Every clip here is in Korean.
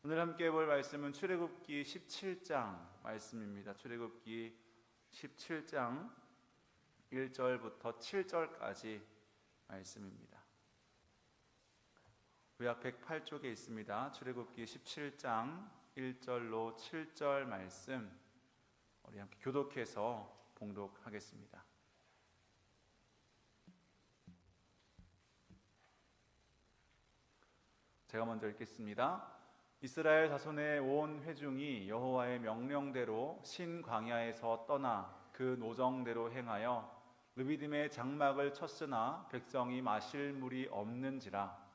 오늘 함께 볼 말씀은 출애굽기 17장 말씀입니다. 출애굽기 17장 1절부터 7절까지 말씀입니다. 구약 108쪽에 있습니다. 출애굽기 17장 1절로 7절 말씀 우리 함께 교독해서 봉독하겠습니다. 제가 먼저 읽겠습니다. 이스라엘 자손의 온 회중이 여호와의 명령대로 신 광야에서 떠나 그 노정대로 행하여 르비딤의 장막을 쳤으나 백성이 마실 물이 없는지라.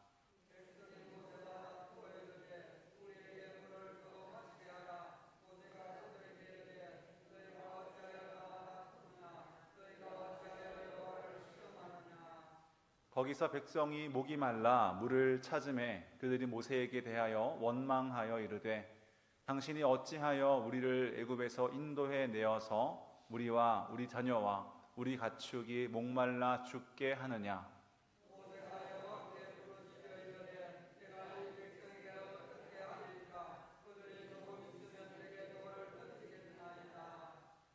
거기서 백성이 목이 말라 물을 찾음에 그들이 모세에게 대하여 원망하여 이르되 당신이 어찌하여 우리를 애굽에서 인도해 내어서 우리와 우리 자녀와 우리 가축이 목말라 죽게 하느냐.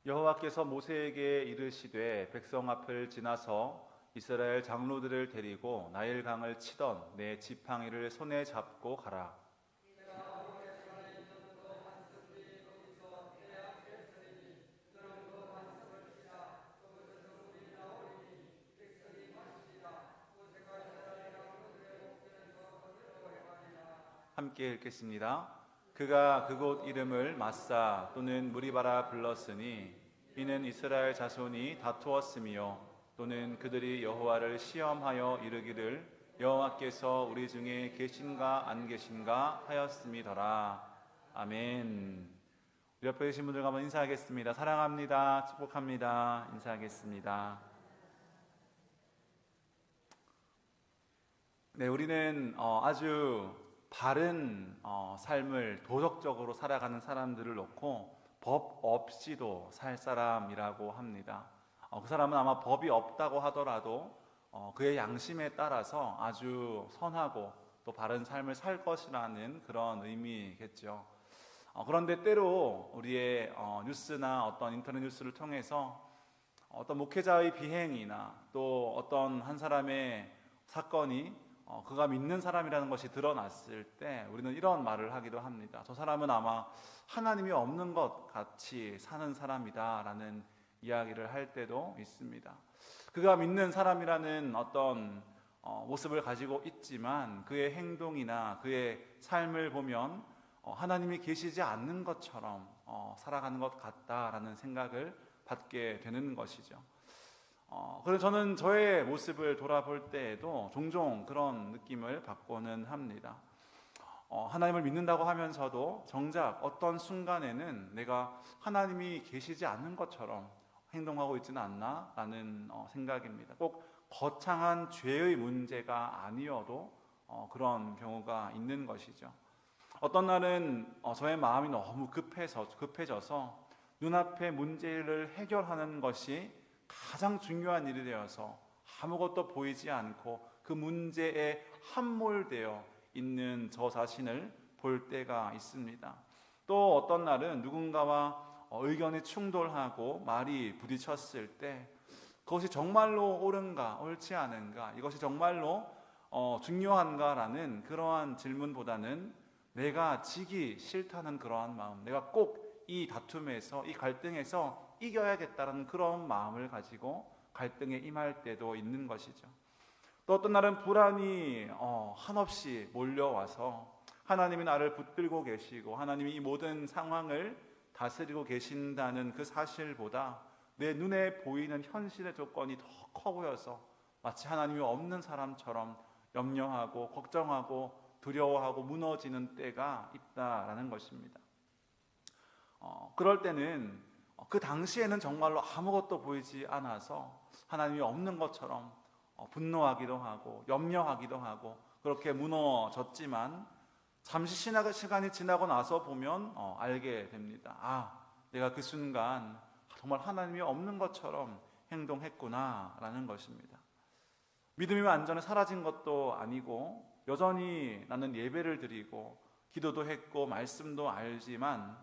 여호와께서 모세에게 이르시되 백성 앞을 지나서 이스라엘 장로들을 데리고 나일강을 치던 내 지팡이를 손에 잡고 가라. 함께 읽겠습니다. 그가 그곳 이름을 마사 또는 무리바라 불렀으니 이는 이스라엘 자손이 다투었으며 또는 그들이 여호와를 시험하여 이르기를 여호와께서 우리 중에 계신가 안 계신가 하였음이더라. 아멘. 우리 옆에 계신 분들과 한번 인사하겠습니다. 사랑합니다. 축복합니다. 인사하겠습니다. 네, 우리는 아주 바른 삶을 도덕적으로 살아가는 사람들을 놓고 법 없이도 살 사람이라고 합니다. 그 사람은 아마 법이 없다고 하더라도 그의 양심에 따라서 아주 선하고 또 바른 삶을 살 것이라는 그런 의미겠죠. 그런데 때로 우리의 뉴스나 어떤 인터넷 뉴스를 통해서 어떤 목회자의 비행이나 또 어떤 한 사람의 사건이 그가 믿는 사람이라는 것이 드러났을 때 우리는 이런 말을 하기도 합니다. 저 사람은 아마 하나님이 없는 것 같이 사는 사람이다 라는 이야기를 할 때도 있습니다. 그가 믿는 사람이라는 어떤 모습을 가지고 있지만 그의 행동이나 그의 삶을 보면 하나님이 계시지 않는 것처럼 살아가는 것 같다라는 생각을 받게 되는 것이죠. 그래서 저는 저의 모습을 돌아볼 때에도 종종 그런 느낌을 받고는 합니다. 하나님을 믿는다고 하면서도 정작 어떤 순간에는 내가 하나님이 계시지 않는 것처럼 행동하고 있지는 않나 라는 생각입니다. 꼭 거창한 죄의 문제가 아니어도 그런 경우가 있는 것이죠. 어떤 날은 저의 마음이 너무 급해져서 눈앞의 문제를 해결하는 것이 가장 중요한 일이 되어서 아무것도 보이지 않고 그 문제에 함몰되어 있는 저 자신을 볼 때가 있습니다. 또 어떤 날은 누군가와 의견이 충돌하고 말이 부딪혔을 때 그것이 정말로 옳은가 옳지 않은가, 이것이 정말로 중요한가라는 그러한 질문보다는 내가 지기 싫다는 그러한 마음, 내가 꼭 이 다툼에서 이 갈등에서 이겨야겠다는 그런 마음을 가지고 갈등에 임할 때도 있는 것이죠. 또 어떤 날은 불안이 한없이 몰려와서 하나님이 나를 붙들고 계시고 하나님이 이 모든 상황을 다스리고 계신다는 그 사실보다 내 눈에 보이는 현실의 조건이 더 커 보여서 마치 하나님이 없는 사람처럼 염려하고 걱정하고 두려워하고 무너지는 때가 있다라는 것입니다. 그럴 때는 그 당시에는 정말로 아무것도 보이지 않아서 하나님이 없는 것처럼 분노하기도 하고 염려하기도 하고 그렇게 무너졌지만 잠시 시간이 지나고 나서 보면 알게 됩니다. 내가 그 순간 정말 하나님이 없는 것처럼 행동했구나라는 것입니다. 믿음이 완전히 사라진 것도 아니고 여전히 나는 예배를 드리고 기도도 했고 말씀도 알지만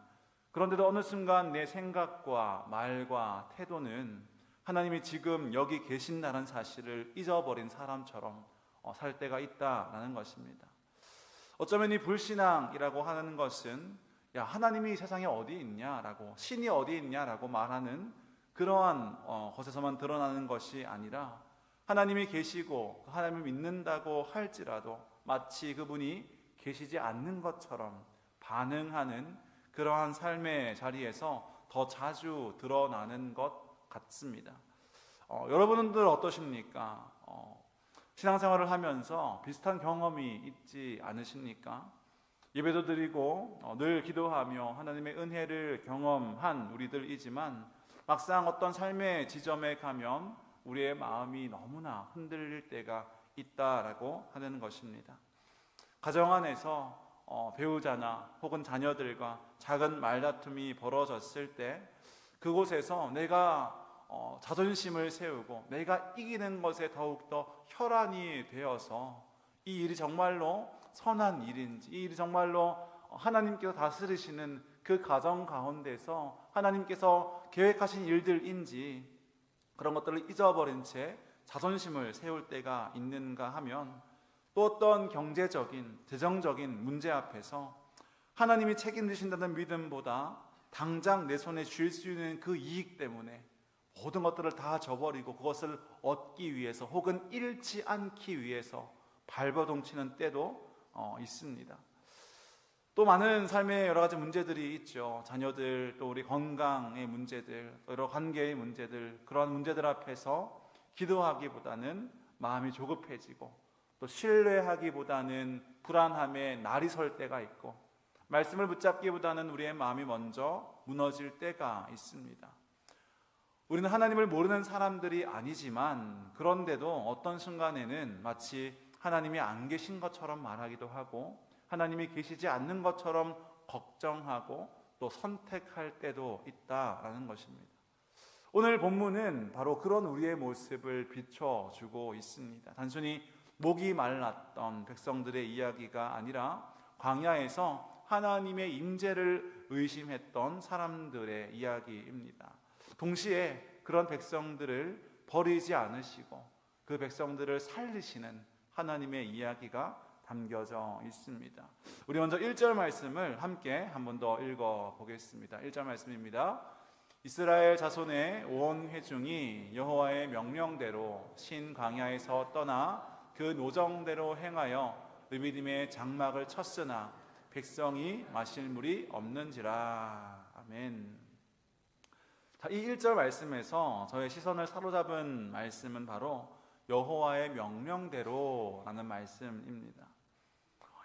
그런데도 어느 순간 내 생각과 말과 태도는 하나님이 지금 여기 계신다는 사실을 잊어버린 사람처럼 살 때가 있다라는 것입니다. 어쩌면 이 불신앙이라고 하는 것은 야, 하나님이 세상에 어디 있냐라고, 신이 어디 있냐라고 말하는 그러한 것에서만 드러나는 것이 아니라 하나님이 계시고 하나님을 믿는다고 할지라도 마치 그분이 계시지 않는 것처럼 반응하는 그러한 삶의 자리에서 더 자주 드러나는 것 같습니다. 여러분들 어떠십니까? 신앙생활을 하면서 비슷한 경험이 있지 않으십니까? 예배도 드리고 늘 기도하며 하나님의 은혜를 경험한 우리들이지만 막상 어떤 삶의 지점에 가면 우리의 마음이 너무나 흔들릴 때가 있다라고 하는 것입니다. 가정 안에서 배우자나 혹은 자녀들과 작은 말다툼이 벌어졌을 때 그곳에서 내가 자존심을 세우고 내가 이기는 것에 더욱더 혈안이 되어서 이 일이 정말로 선한 일인지, 이 일이 정말로 하나님께서 다스리시는 그 가정 가운데서 하나님께서 계획하신 일들인지 그런 것들을 잊어버린 채 자존심을 세울 때가 있는가 하면 또 어떤 경제적인, 재정적인 문제 앞에서 하나님이 책임지신다는 믿음보다 당장 내 손에 쥘 수 있는 그 이익 때문에 모든 것들을 다 저버리고 그것을 얻기 위해서 혹은 잃지 않기 위해서 발버둥치는 때도 있습니다. 또 많은 삶의 여러 가지 문제들이 있죠. 자녀들, 또 우리 건강의 문제들, 여러 관계의 문제들, 그러한 문제들 앞에서 기도하기보다는 마음이 조급해지고 또 신뢰하기보다는 불안함에 날이 설 때가 있고 말씀을 붙잡기보다는 우리의 마음이 먼저 무너질 때가 있습니다. 우리는 하나님을 모르는 사람들이 아니지만 그런데도 어떤 순간에는 마치 하나님이 안 계신 것처럼 말하기도 하고 하나님이 계시지 않는 것처럼 걱정하고 또 선택할 때도 있다라는 것입니다. 오늘 본문은 바로 그런 우리의 모습을 비춰주고 있습니다. 단순히 목이 말랐던 백성들의 이야기가 아니라 광야에서 하나님의 임재를 의심했던 사람들의 이야기입니다. 동시에 그런 백성들을 버리지 않으시고 그 백성들을 살리시는 하나님의 이야기가 담겨져 있습니다. 우리 먼저 1절 말씀을 함께 한 번 더 읽어보겠습니다. 1절 말씀입니다. 이스라엘 자손의 온 회중이 여호와의 명령대로 신 광야에서 떠나 그 노정대로 행하여 르비딤의 장막을 쳤으나 백성이 마실 물이 없는지라. 아멘. 자, 이 1절 말씀에서 저의 시선을 사로잡은 말씀은 바로 여호와의 명령대로라는 말씀입니다.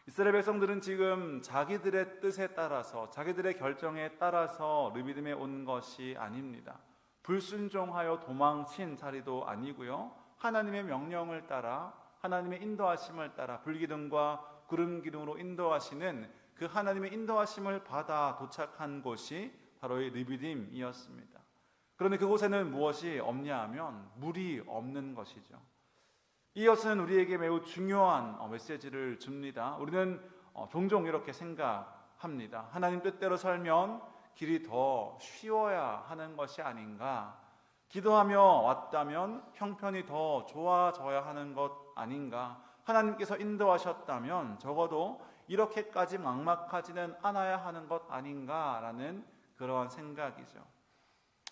이스라엘 백성들은 지금 자기들의 뜻에 따라서 자기들의 결정에 따라서 르비딤에 온 것이 아닙니다. 불순종하여 도망친 자리도 아니고요. 하나님의 명령을 따라 하나님의 인도하심을 따라 불기둥과 구름기둥으로 인도하시는 그 하나님의 인도하심을 받아 도착한 곳이 바로 이 르비딤이었습니다. 그런데 그곳에는 무엇이 없냐 하면 물이 없는 것이죠. 이것은 우리에게 매우 중요한 메시지를 줍니다. 우리는 종종 이렇게 생각합니다. 하나님 뜻대로 살면 길이 더 쉬워야 하는 것이 아닌가, 기도하며 왔다면 형편이 더 좋아져야 하는 것 아닌가, 하나님께서 인도하셨다면 적어도 이렇게까지 막막하지는 않아야 하는 것 아닌가라는 그러한 생각이죠.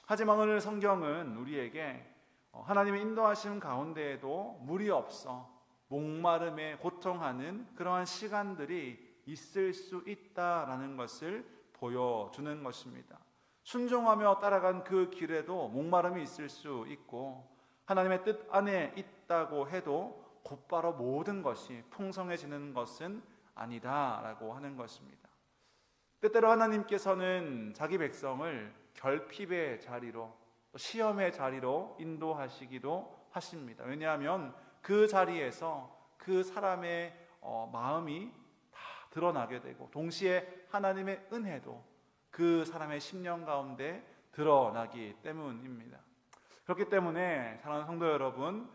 하지만 오늘 성경은 우리에게 하나님의 인도하심 가운데에도 물이 없어 목마름에 고통하는 그러한 시간들이 있을 수 있다라는 것을 보여주는 것입니다. 순종하며 따라간 그 길에도 목마름이 있을 수 있고 하나님의 뜻 안에 있다고 해도 곧바로 모든 것이 풍성해지는 것은 아니다라고 하는 것입니다. 때때로 하나님께서는 자기 백성을 결핍의 자리로 시험의 자리로 인도하시기도 하십니다. 왜냐하면 그 자리에서 그 사람의 마음이 다 드러나게 되고 동시에 하나님의 은혜도 그 사람의 심령 가운데 드러나기 때문입니다. 그렇기 때문에 사랑하는 성도 여러분,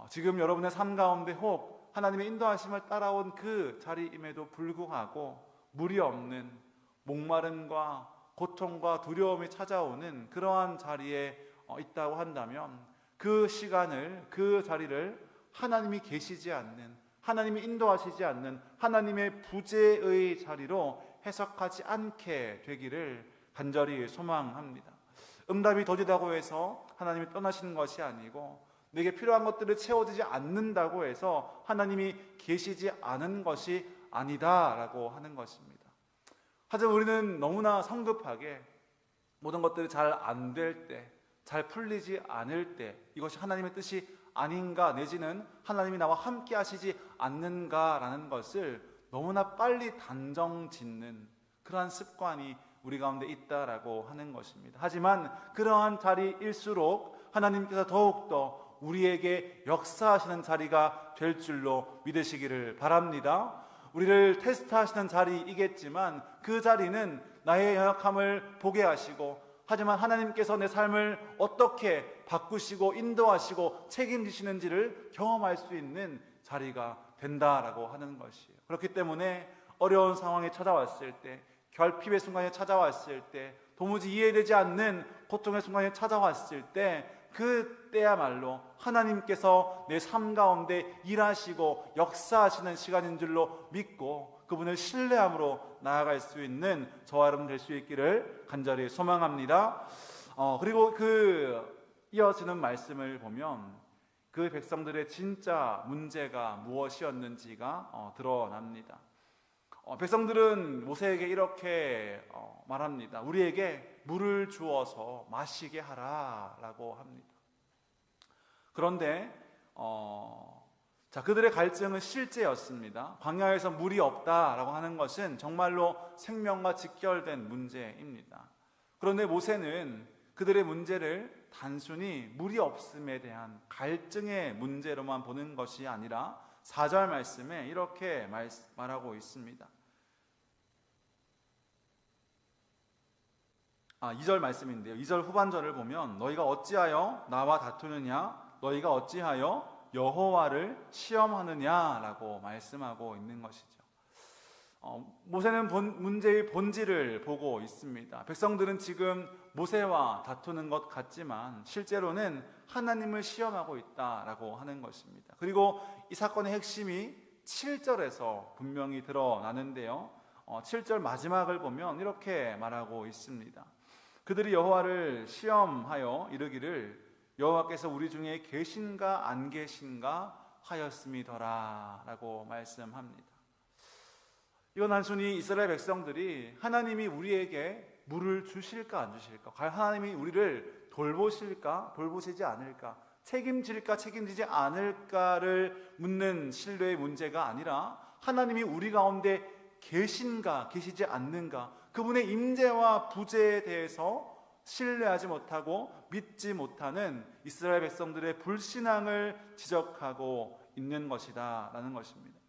지금 여러분의 삶 가운데 혹 하나님의 인도하심을 따라온 그 자리임에도 불구하고 물이 없는 목마름과 고통과 두려움이 찾아오는 그러한 자리에 있다고 한다면 그 시간을, 그 자리를 하나님이 계시지 않는, 하나님이 인도하시지 않는 하나님의 부재의 자리로 해석하지 않게 되기를 간절히 소망합니다. 응답이 더디다고 해서 하나님이 떠나시는 것이 아니고, 내게 필요한 것들을 채워지지 않는다고 해서 하나님이 계시지 않은 것이 아니다라고 하는 것입니다. 하지만 우리는 너무나 성급하게 모든 것들이 잘 안 될 때, 잘 풀리지 않을 때 이것이 하나님의 뜻이 아닌가, 내지는 하나님이 나와 함께 하시지 않는가라는 것을 너무나 빨리 단정 짓는 그러한 습관이 우리 가운데 있다라고 하는 것입니다. 하지만 그러한 자리일수록 하나님께서 더욱더 우리에게 역사하시는 자리가 될 줄로 믿으시기를 바랍니다. 우리를 테스트하시는 자리이겠지만 그 자리는 나의 연약함을 보게 하시고, 하지만 하나님께서 내 삶을 어떻게 바꾸시고 인도하시고 책임지시는지를 경험할 수 있는 자리가 된다라고 하는 것이에요. 그렇기 때문에 어려운 상황에 찾아왔을 때, 결핍의 순간에 찾아왔을 때, 도무지 이해되지 않는 고통의 순간에 찾아왔을 때, 그때야말로 하나님께서 내 삶 가운데 일하시고 역사하시는 시간인 줄로 믿고 그분을 신뢰함으로 나아갈 수 있는 저와 여러분 될 수 있기를 간절히 소망합니다. 그리고 이어지는 말씀을 보면 그 백성들의 진짜 문제가 무엇이었는지가 드러납니다. 백성들은 모세에게 이렇게 말합니다. 우리에게 물을 주어서 마시게 하라라고 합니다. 그런데 그들의 갈증은 실제였습니다. 광야에서 물이 없다라고 하는 것은 정말로 생명과 직결된 문제입니다. 그런데 모세는 그들의 문제를 단순히 물이 없음에 대한 갈증의 문제로만 보는 것이 아니라 4절 말씀에 이렇게 말하고 있습니다. 2절 말씀인데요, 2절 후반절을 보면 너희가 어찌하여 나와 다투느냐, 너희가 어찌하여 여호와를 시험하느냐라고 말씀하고 있는 것이죠. 모세는 문제의 본질을 보고 있습니다. 백성들은 지금 모세와 다투는 것 같지만 실제로는 하나님을 시험하고 있다라고 하는 것입니다. 그리고 이 사건의 핵심이 7절에서 분명히 드러나는데요, 7절 마지막을 보면 이렇게 말하고 있습니다. 그들이 여호와를 시험하여 이르기를 여호와께서 우리 중에 계신가 안 계신가 하였음이더라 라고 말씀합니다. 이건 단순히 이스라엘 백성들이 하나님이 우리에게 물을 주실까 안 주실까, 과연 하나님이 우리를 돌보실까 돌보시지 않을까, 책임질까 책임지지 않을까를 묻는 신뢰의 문제가 아니라 하나님이 우리 가운데 계신가 계시지 않는가, 그분의 임재와 부재에 대해서 신뢰하지 못하고 믿지 못하는 이스라엘 백성들의 불신앙을 지적하고 있는 것이다 라는 것입니다.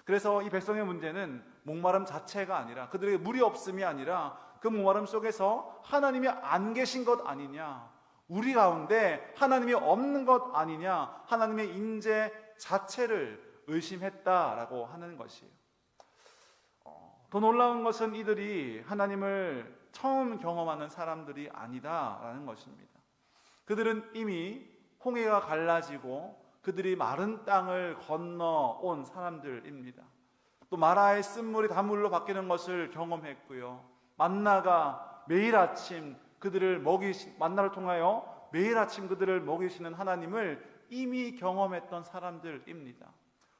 그래서 이 백성의 문제는 목마름 자체가 아니라, 그들에게 물이 없음이 아니라 그 목마름 속에서 하나님이 안 계신 것 아니냐, 우리 가운데 하나님이 없는 것 아니냐, 하나님의 임재 자체를 의심했다라고 하는 것이에요. 더 놀라운 것은 이들이 하나님을 처음 경험하는 사람들이 아니다라는 것입니다. 그들은 이미 홍해가 갈라지고 그들이 마른 땅을 건너온 사람들입니다. 또 마라의 쓴물이 단물로 바뀌는 것을 경험했고요, 만나가 매일 아침 만나를 통하여 매일 아침 그들을 먹이시는 하나님을 이미 경험했던 사람들입니다.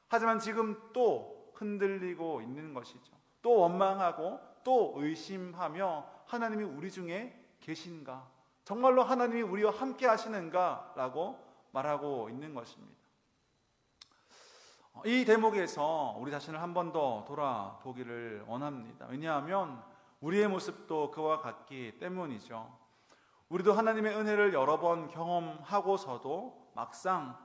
하지만 지금 또 흔들리고 있는 것이죠. 또 원망하고 또 의심하며 하나님이 우리 중에 계신가, 정말로 하나님이 우리와 함께 하시는가 라고 말하고 있는 것입니다. 이 대목에서 우리 자신을 한 번 더 돌아보기를 원합니다. 왜냐하면 우리의 모습도 그와 같기 때문이죠. 우리도 하나님의 은혜를 여러 번 경험하고서도 막상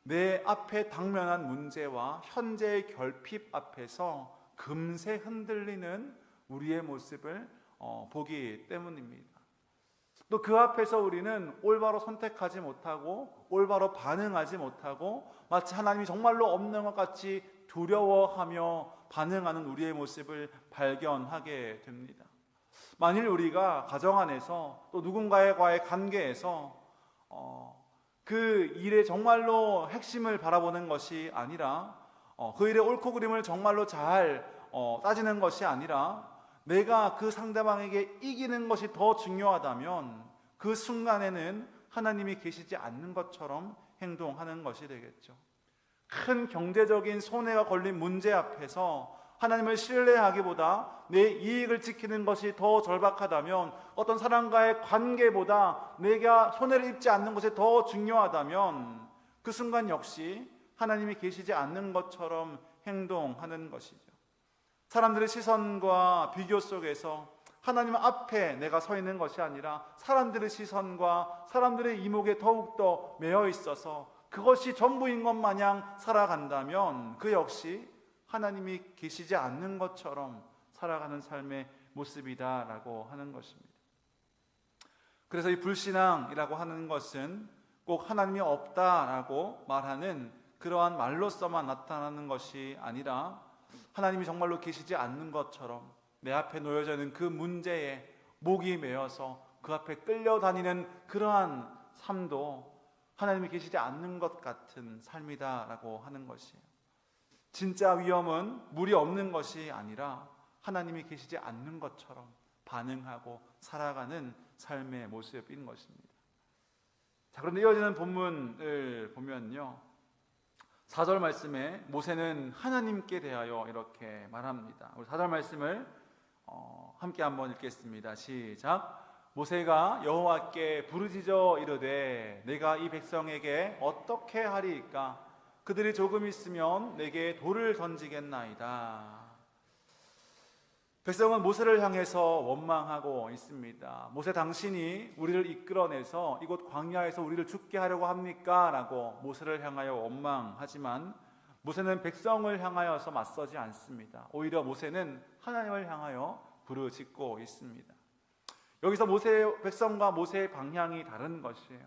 내 앞에 당면한 문제와 현재의 결핍 앞에서 금세 흔들리는 우리의 모습을 보기 때문입니다. 또 그 앞에서 우리는 올바로 선택하지 못하고 올바로 반응하지 못하고 마치 하나님이 정말로 없는 것 같이 두려워하며 반응하는 우리의 모습을 발견하게 됩니다. 만일 우리가 가정 안에서 또 누군가와의 관계에서 그 일의 정말로 핵심을 바라보는 것이 아니라 그 일의 옳고 그름을 정말로 잘 따지는 것이 아니라 내가 그 상대방에게 이기는 것이 더 중요하다면 그 순간에는 하나님이 계시지 않는 것처럼 행동하는 것이 되겠죠. 큰 경제적인 손해가 걸린 문제 앞에서 하나님을 신뢰하기보다 내 이익을 지키는 것이 더 절박하다면, 어떤 사람과의 관계보다 내가 손해를 입지 않는 것이 더 중요하다면 그 순간 역시 하나님이 계시지 않는 것처럼 행동하는 것이죠. 사람들의 시선과 비교 속에서 하나님 앞에 내가 서 있는 것이 아니라 사람들의 시선과 사람들의 이목에 더욱더 매여 있어서 그것이 전부인 것 마냥 살아간다면 그 역시 하나님이 계시지 않는 것처럼 살아가는 삶의 모습이다라고 하는 것입니다. 그래서 이 불신앙이라고 하는 것은 꼭 하나님이 없다라고 말하는 그러한 말로서만 나타나는 것이 아니라 하나님이 정말로 계시지 않는 것처럼 내 앞에 놓여져 있는 그 문제에 목이 메어서 그 앞에 끌려다니는 그러한 삶도 하나님이 계시지 않는 것 같은 삶이다라고 하는 것이에요. 진짜 위험은 물이 없는 것이 아니라 하나님이 계시지 않는 것처럼 반응하고 살아가는 삶의 모습인 것입니다. 자, 그런데 이어지는 본문을 보면요, 4절 말씀에 모세는 하나님께 대하여 이렇게 말합니다. 우리 4절 말씀을 함께 한번 읽겠습니다. 시작. 모세가 여호와께 부르짖어 이르되 내가 이 백성에게 어떻게 하리이까? 그들이 조금 있으면 내게 돌을 던지겠나이다. 백성은 모세를 향해서 원망하고 있습니다. 모세, 당신이 우리를 이끌어내서 이곳 광야에서 우리를 죽게 하려고 합니까? 라고 모세를 향하여 원망하지만 모세는 백성을 향하여서 맞서지 않습니다. 오히려 모세는 하나님을 향하여 부르짖고 있습니다. 여기서 백성과 모세의 방향이 다른 것이에요.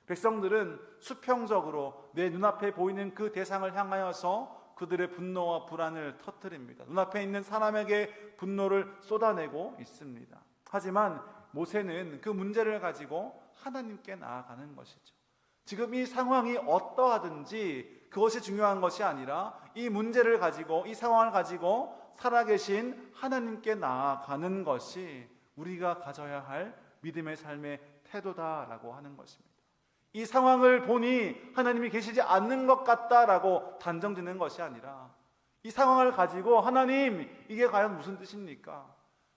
백성들은 수평적으로 내 눈앞에 보이는 그 대상을 향하여서 그들의 분노와 불안을 터뜨립니다. 눈앞에 있는 사람에게 분노를 쏟아내고 있습니다. 하지만 모세는 그 문제를 가지고 하나님께 나아가는 것이죠. 지금 이 상황이 어떠하든지 그것이 중요한 것이 아니라 이 문제를 가지고, 이 상황을 가지고 살아계신 하나님께 나아가는 것이 우리가 가져야 할 믿음의 삶의 태도다라고 하는 것입니다. 이 상황을 보니 하나님이 계시지 않는 것 같다라고 단정짓는 것이 아니라 이 상황을 가지고 하나님, 이게 과연 무슨 뜻입니까?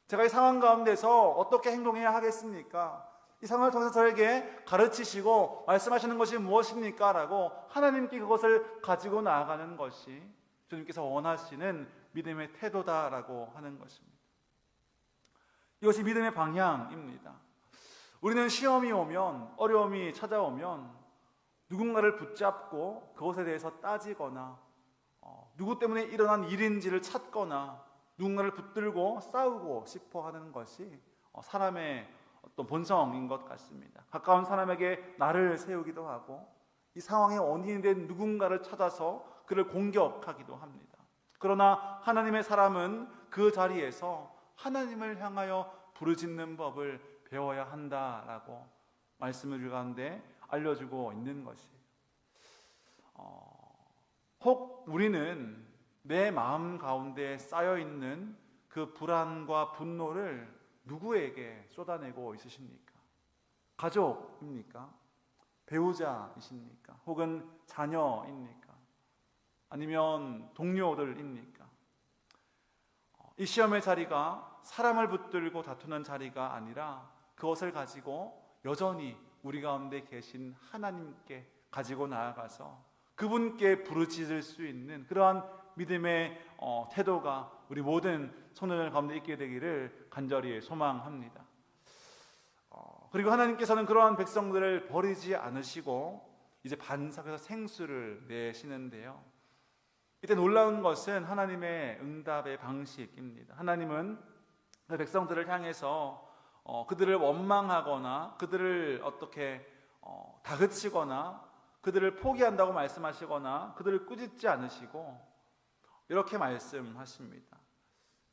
제가 이 상황 가운데서 어떻게 행동해야 하겠습니까? 이 상황을 통해서 저에게 가르치시고 말씀하시는 것이 무엇입니까? 라고 하나님께 그것을 가지고 나아가는 것이 주님께서 원하시는 믿음의 태도다라고 하는 것입니다. 이것이 믿음의 방향입니다. 우리는 시험이 오면, 어려움이 찾아오면 누군가를 붙잡고 그것에 대해서 따지거나 누구 때문에 일어난 일인지를 찾거나 누군가를 붙들고 싸우고 싶어 하는 것이 사람의 어떤 본성인 것 같습니다. 가까운 사람에게 나를 세우기도 하고 이 상황의 원인이 된 누군가를 찾아서 그를 공격하기도 합니다. 그러나 하나님의 사람은 그 자리에서 하나님을 향하여 부르짖는 법을 배워야 한다라고 말씀을 우리 가운데 알려주고 있는 것이에요. 혹 우리는 내 마음 가운데 쌓여있는 그 불안과 분노를 누구에게 쏟아내고 있으십니까? 가족입니까? 배우자이십니까? 혹은 자녀입니까? 아니면 동료들입니까? 이 시험의 자리가 사람을 붙들고 다투는 자리가 아니라 그것을 가지고 여전히 우리 가운데 계신 하나님께 가지고 나아가서 그분께 부르짖을 수 있는 그러한 믿음의 태도가 우리 모든 성도들 가운데 있게 되기를 간절히 소망합니다. 그리고 하나님께서는 그러한 백성들을 버리지 않으시고 이제 반석에서 생수를 내시는데요, 이때 놀라운 것은 하나님의 응답의 방식입니다. 하나님은 그 백성들을 향해서 그들을 원망하거나 그들을 어떻게 다그치거나 그들을 포기한다고 말씀하시거나 그들을 꾸짖지 않으시고 이렇게 말씀하십니다.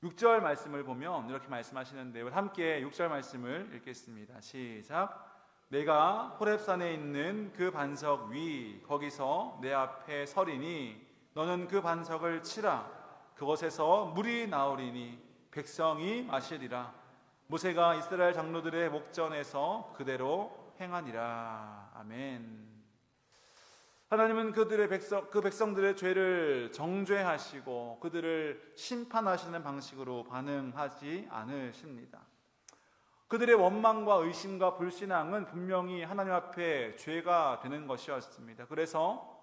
6절 말씀을 보면 이렇게 말씀하시는데요. 함께 6절 말씀을 읽겠습니다. 시작. 내가 호렙산에 있는 그 반석 위 거기서 내 앞에 서리니 너는 그 반석을 치라. 그곳에서 물이 나오리니 백성이 마시리라. 모세가 이스라엘 장로들의 목전에서 그대로 행하니라. 아멘. 하나님은 그 백성들의 죄를 정죄하시고 그들을 심판하시는 방식으로 반응하지 않으십니다. 그들의 원망과 의심과 불신앙은 분명히 하나님 앞에 죄가 되는 것이었습니다. 그래서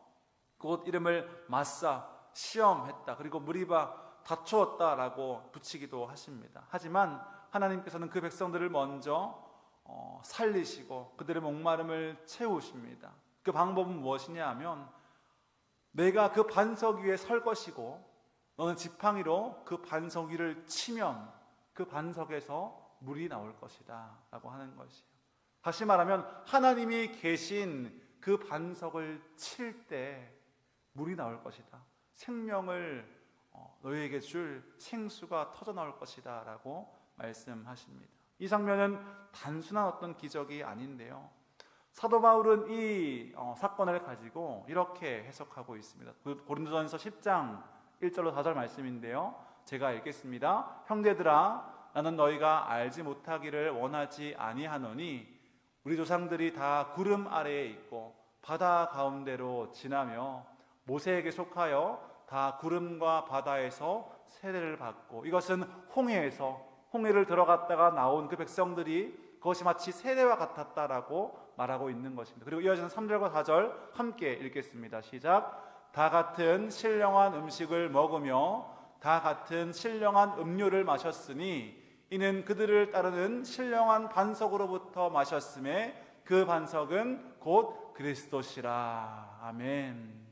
곧 이름을 마사, 시험했다, 그리고 무리바, 다투었다라고 붙이기도 하십니다. 하지만 하나님께서는 그 백성들을 먼저 살리시고 그들의 목마름을 채우십니다. 그 방법은 무엇이냐 하면 내가 그 반석 위에 설 것이고 너는 지팡이로 그 반석 위를 치면 그 반석에서 물이 나올 것이다 라고 하는 것이에요. 다시 말하면 하나님이 계신 그 반석을 칠 때 물이 나올 것이다. 생명을 너희에게 줄 생수가 터져 나올 것이다 라고 말씀하십니다. 이 장면은 단순한 어떤 기적이 아닌데요, 사도 바울은 이 사건을 가지고 이렇게 해석하고 있습니다. 고린도전서 10장 1절로 4절 말씀인데요, 제가 읽겠습니다. 형제들아, 나는 너희가 알지 못하기를 원하지 아니하노니 우리 조상들이 다 구름 아래에 있고 바다 가운데로 지나며 모세에게 속하여 다 구름과 바다에서 세례를 받고, 이것은 홍해를 들어갔다가 나온 그 백성들이 그것이 마치 세례와 같았다라고 말하고 있는 것입니다. 그리고 이어지는 3절과 4절 함께 읽겠습니다. 시작. 다 같은 신령한 음식을 먹으며 다 같은 신령한 음료를 마셨으니 이는 그들을 따르는 신령한 반석으로부터 마셨음에 그 반석은 곧 그리스도시라. 아멘.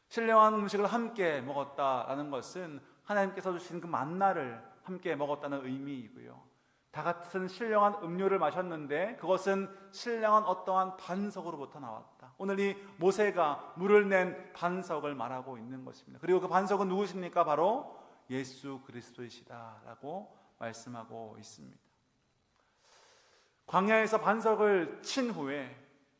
신령한 음식을 함께 먹었다라는 것은 하나님께서 주신 그 만나를 함께 먹었다는 의미이고요, 다 같은 신령한 음료를 마셨는데 그것은 신령한 어떠한 반석으로부터 나왔다. 오늘 이 모세가 물을 낸 반석을 말하고 있는 것입니다. 그리고 그 반석은 누구십니까? 바로 예수 그리스도이시다라고 말씀하고 있습니다. 광야에서 반석을 친 후에,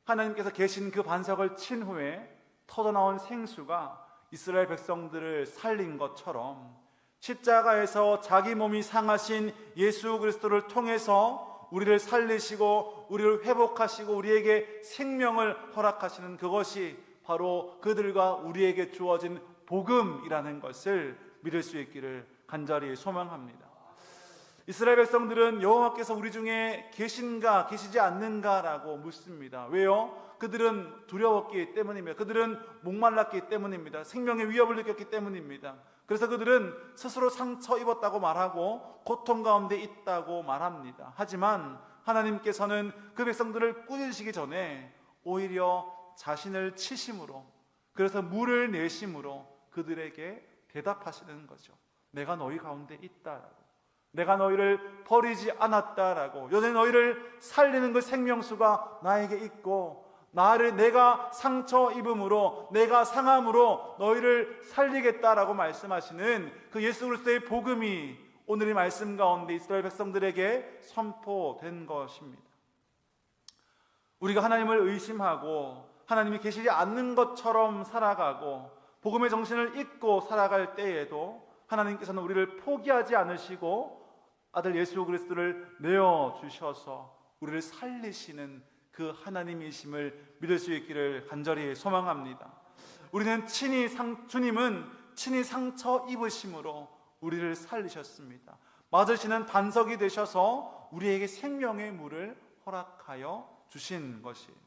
하나님께서 계신 그 반석을 친 후에 터져나온 생수가 이스라엘 백성들을 살린 것처럼 십자가에서 자기 몸이 상하신 예수 그리스도를 통해서 우리를 살리시고 우리를 회복하시고 우리에게 생명을 허락하시는 그것이 바로 그들과 우리에게 주어진 복음이라는 것을 믿을 수 있기를 간절히 소망합니다. 이스라엘 백성들은 여호와께서 우리 중에 계신가 계시지 않는가라고 묻습니다. 왜요? 그들은 두려웠기 때문입니다. 그들은 목말랐기 때문입니다. 생명의 위협을 느꼈기 때문입니다. 그래서 그들은 스스로 상처 입었다고 말하고 고통 가운데 있다고 말합니다. 하지만 하나님께서는 그 백성들을 꾸짖으시기 전에 오히려 자신을 치심으로, 그래서 물을 내심으로 그들에게 대답하시는 거죠. 내가 너희 가운데 있다라고, 내가 너희를 버리지 않았다라고, 여전히 너희를 살리는 그 생명수가 나에게 있고 내가 상처 입음으로, 내가 상함으로 너희를 살리겠다라고 말씀하시는 그 예수 그리스도의 복음이 오늘 이 말씀 가운데 이스라엘 백성들에게 선포된 것입니다. 우리가 하나님을 의심하고 하나님이 계시지 않는 것처럼 살아가고 복음의 정신을 잊고 살아갈 때에도 하나님께서는 우리를 포기하지 않으시고 아들 예수 그리스도를 내어주셔서 우리를 살리시는 그 하나님이심을 믿을 수 있기를 간절히 소망합니다. 우리는 주님은 친히 상처 입으심으로 우리를 살리셨습니다. 맞으시는 반석이 되셔서 우리에게 생명의 물을 허락하여 주신 것이에요.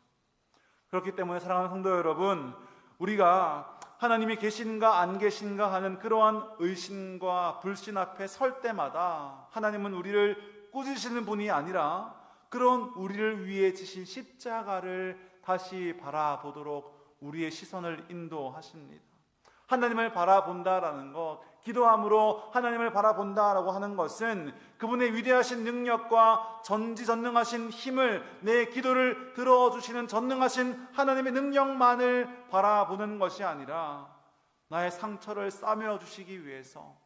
그렇기 때문에 사랑하는 성도 여러분, 우리가 하나님이 계신가 안 계신가 하는 그러한 의심과 불신 앞에 설 때마다 하나님은 우리를 꾸짖으시는 분이 아니라 그런 우리를 위해 지신 십자가를 다시 바라보도록 우리의 시선을 인도하십니다. 하나님을 바라본다라는 것, 기도함으로 하나님을 바라본다라고 하는 것은 그분의 위대하신 능력과 전지전능하신 힘을, 내 기도를 들어주시는 전능하신 하나님의 능력만을 바라보는 것이 아니라 나의 상처를 싸매어 주시기 위해서,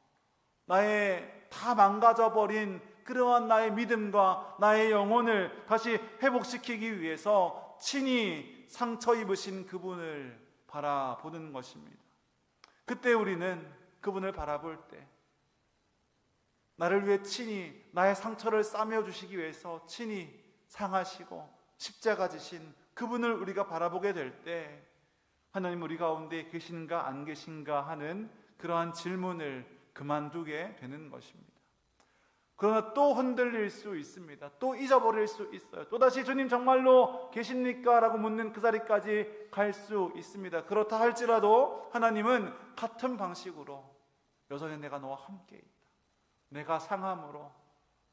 나의 다 망가져버린 그러한 나의 믿음과 나의 영혼을 다시 회복시키기 위해서 친히 상처 입으신 그분을 바라보는 것입니다. 그때 우리는 그분을 바라볼 때 나를 위해 친히 나의 상처를 싸매어 주시기 위해서 친히 상하시고 십자가 지신 그분을 우리가 바라보게 될 때 하나님 우리 가운데 계신가 안 계신가 하는 그러한 질문을 그만두게 되는 것입니다. 그러나 또 흔들릴 수 있습니다. 또 잊어버릴 수 있어요. 또다시 주님 정말로 계십니까? 라고 묻는 그 자리까지 갈 수 있습니다. 그렇다 할지라도 하나님은 같은 방식으로 여전히 내가 너와 함께 있다. 내가 상함으로,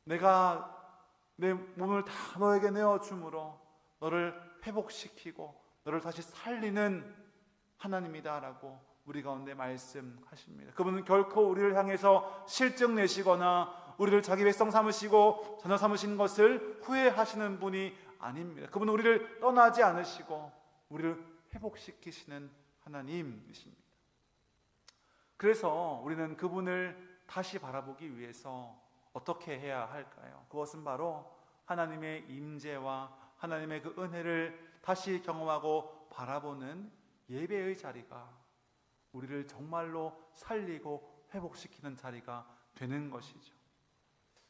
내가 내 몸을 다 너에게 내어줌으로 너를 회복시키고 너를 다시 살리는 하나님이다 라고 우리 가운데 말씀하십니다. 그분은 결코 우리를 향해서 실증 내시거나 우리를 자기 백성 삼으시고 자녀 삼으신 것을 후회하시는 분이 아닙니다. 그분은 우리를 떠나지 않으시고 우리를 회복시키시는 하나님이십니다. 그래서 우리는 그분을 다시 바라보기 위해서 어떻게 해야 할까요? 그것은 바로 하나님의 임재와 하나님의 그 은혜를 다시 경험하고 바라보는 예배의 자리가 우리를 정말로 살리고 회복시키는 자리가 되는 것이죠.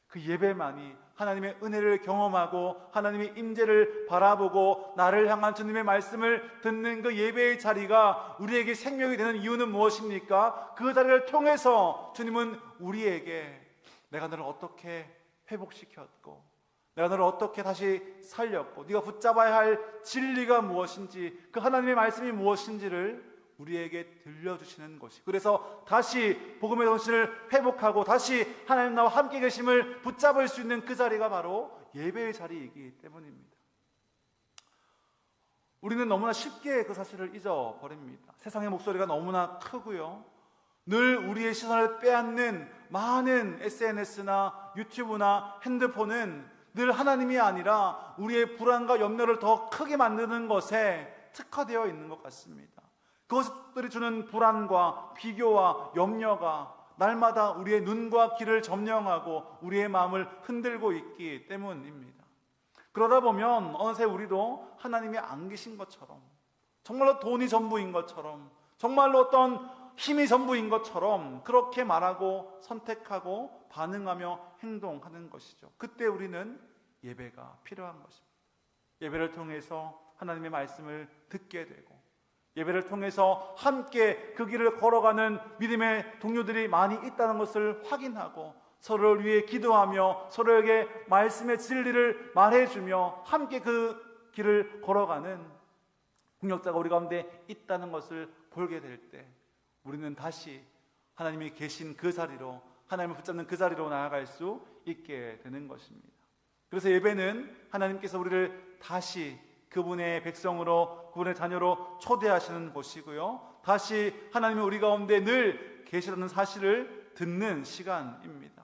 그 예배만이 하나님의 은혜를 경험하고 하나님의 임재를 바라보고 나를 향한 주님의 말씀을 듣는 그 예배의 자리가 우리에게 생명이 되는 이유는 무엇입니까? 그 자리를 통해서 주님은 우리에게 내가 너를 어떻게 회복시켰고 내가 너를 어떻게 다시 살렸고 네가 붙잡아야 할 진리가 무엇인지 그 하나님의 말씀이 무엇인지를 우리에게 들려주시는 것이, 그래서 다시 복음의 정신을 회복하고 다시 하나님 나와 함께 계심을 붙잡을 수 있는 그 자리가 바로 예배의 자리이기 때문입니다. 우리는 너무나 쉽게 그 사실을 잊어버립니다. 세상의 목소리가 너무나 크고요, 늘 우리의 시선을 빼앗는 많은 SNS나 유튜브나 핸드폰은 늘 하나님이 아니라 우리의 불안과 염려를 더 크게 만드는 것에 특화되어 있는 것 같습니다. 그것들이 주는 불안과 비교와 염려가 날마다 우리의 눈과 귀를 점령하고 우리의 마음을 흔들고 있기 때문입니다. 그러다 보면 어느새 우리도 하나님이 안 계신 것처럼, 정말로 돈이 전부인 것처럼, 정말로 어떤 힘이 전부인 것처럼 그렇게 말하고 선택하고 반응하며 행동하는 것이죠. 그때 우리는 예배가 필요한 것입니다. 예배를 통해서 하나님의 말씀을 듣게 되고 예배를 통해서 함께 그 길을 걸어가는 믿음의 동료들이 많이 있다는 것을 확인하고 서로를 위해 기도하며 서로에게 말씀의 진리를 말해주며 함께 그 길을 걸어가는 능력자가 우리 가운데 있다는 것을 보게 될 때 우리는 다시 하나님이 계신 그 자리로, 하나님을 붙잡는 그 자리로 나아갈 수 있게 되는 것입니다. 그래서 예배는 하나님께서 우리를 다시 그분의 백성으로, 그분의 자녀로 초대하시는 곳이고요, 다시 하나님이 우리 가운데 늘 계시다는 사실을 듣는 시간입니다.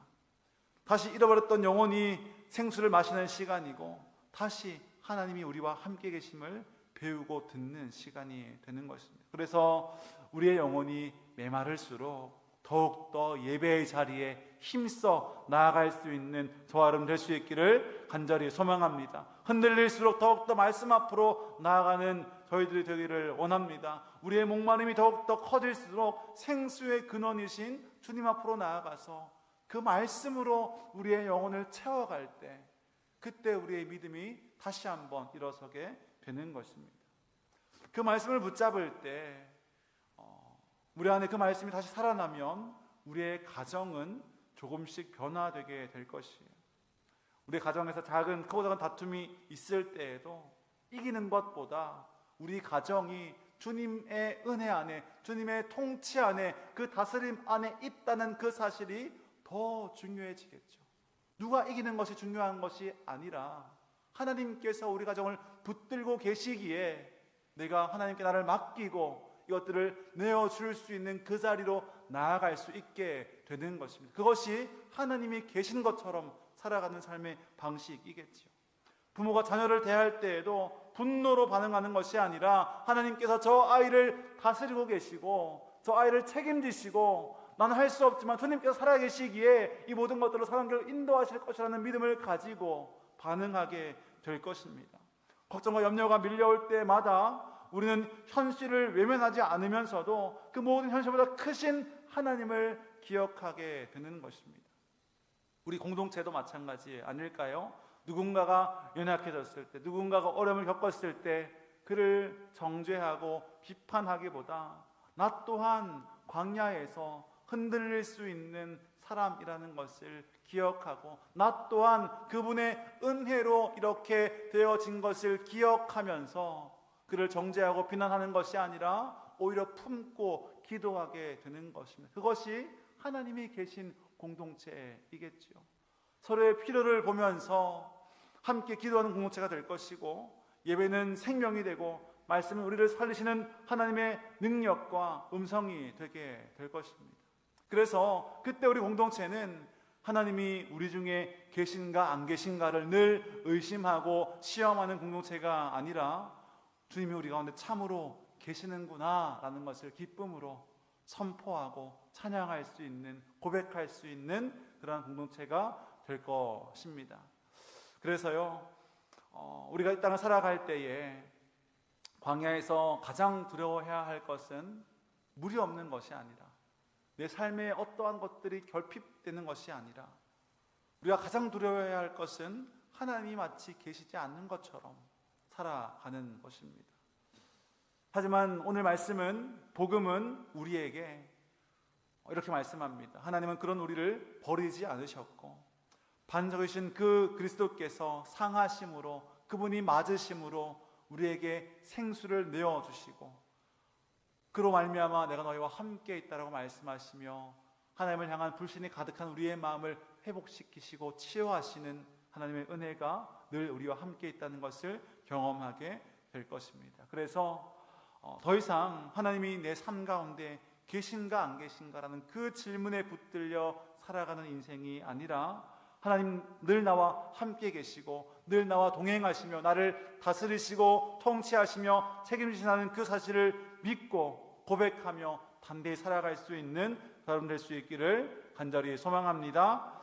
다시 잃어버렸던 영혼이 생수를 마시는 시간이고 다시 하나님이 우리와 함께 계심을 배우고 듣는 시간이 되는 것입니다. 그래서 우리의 영혼이 메마를수록 더욱더 예배의 자리에 힘써 나아갈 수 있는 저와 여러분 될 수 있기를 간절히 소망합니다. 흔들릴수록 더욱더 말씀 앞으로 나아가는 저희들이 되기를 원합니다. 우리의 목마름이 더욱더 커질수록 생수의 근원이신 주님 앞으로 나아가서 그 말씀으로 우리의 영혼을 채워갈 때 그때 우리의 믿음이 다시 한번 일어서게 되는 것입니다. 그 말씀을 붙잡을 때 우리 안에 그 말씀이 다시 살아나면 우리의 가정은 조금씩 변화되게 될 것이에요. 우리 가정에서 크고 작은 다툼이 있을 때에도 이기는 것보다 우리 가정이 주님의 은혜 안에, 주님의 통치 안에, 그 다스림 안에 있다는 그 사실이 더 중요해지겠죠. 누가 이기는 것이 중요한 것이 아니라 하나님께서 우리 가정을 붙들고 계시기에 내가 하나님께 나를 맡기고 이것들을 내어줄 수 있는 그 자리로 나아갈 수 있게 되는 것입니다. 그것이 하나님이 계신 것처럼 살아가는 삶의 방식이겠죠. 부모가 자녀를 대할 때에도 분노로 반응하는 것이 아니라 하나님께서 저 아이를 다스리고 계시고 저 아이를 책임지시고 나는 할 수 없지만 주님께서 살아계시기에 이 모든 것들로 사랑교를 인도하실 것이라는 믿음을 가지고 반응하게 될 것입니다. 걱정과 염려가 밀려올 때마다 우리는 현실을 외면하지 않으면서도 그 모든 현실보다 크신 하나님을 기억하게 되는 것입니다. 우리 공동체도 마찬가지 아닐까요? 누군가가 연약해졌을 때, 누군가가 어려움을 겪었을 때 그를 정죄하고 비판하기보다 나 또한 광야에서 흔들릴 수 있는 사람이라는 것을 기억하고 나 또한 그분의 은혜로 이렇게 되어진 것을 기억하면서 그를 정죄하고 비난하는 것이 아니라 오히려 품고 기도하게 되는 것입니다. 그것이 하나님이 계신 공동체이겠지요. 서로의 필요를 보면서 함께 기도하는 공동체가 될 것이고, 예배는 생명이 되고 말씀은 우리를 살리시는 하나님의 능력과 음성이 되게 될 것입니다. 그래서 그때 우리 공동체는 하나님이 우리 중에 계신가 안 계신가를 늘 의심하고 시험하는 공동체가 아니라 주님이 우리 가운데 참으로 계시는구나 라는 것을 기쁨으로 선포하고 찬양할 수 있는, 고백할 수 있는 그러한 공동체가 될 것입니다. 그래서요, 우리가 이 땅을 살아갈 때에 광야에서 가장 두려워해야 할 것은 물이 없는 것이 아니라, 내 삶에 어떠한 것들이 결핍되는 것이 아니라, 우리가 가장 두려워해야 할 것은 하나님이 마치 계시지 않는 것처럼 살아가는 것입니다. 하지만 오늘 말씀은, 복음은 우리에게 이렇게 말씀합니다. 하나님은 그런 우리를 버리지 않으셨고 반석이신 그 그리스도께서 상하심으로, 그분이 맞으심으로 우리에게 생수를 내어주시고 그로 말미암아 내가 너희와 함께 있다라고 말씀하시며 하나님을 향한 불신이 가득한 우리의 마음을 회복시키시고 치유하시는 하나님의 은혜가 늘 우리와 함께 있다는 것을 경험하게 될 것입니다. 그래서 더 이상 하나님이 내 삶 가운데 계신가 안 계신가라는 그 질문에 붙들려 살아가는 인생이 아니라, 하나님 늘 나와 함께 계시고 늘 나와 동행하시며 나를 다스리시고 통치하시며 책임지시는 그 사실을 믿고 고백하며 담대히 살아갈 수 있는 여러분 될 수 있기를 간절히 소망합니다.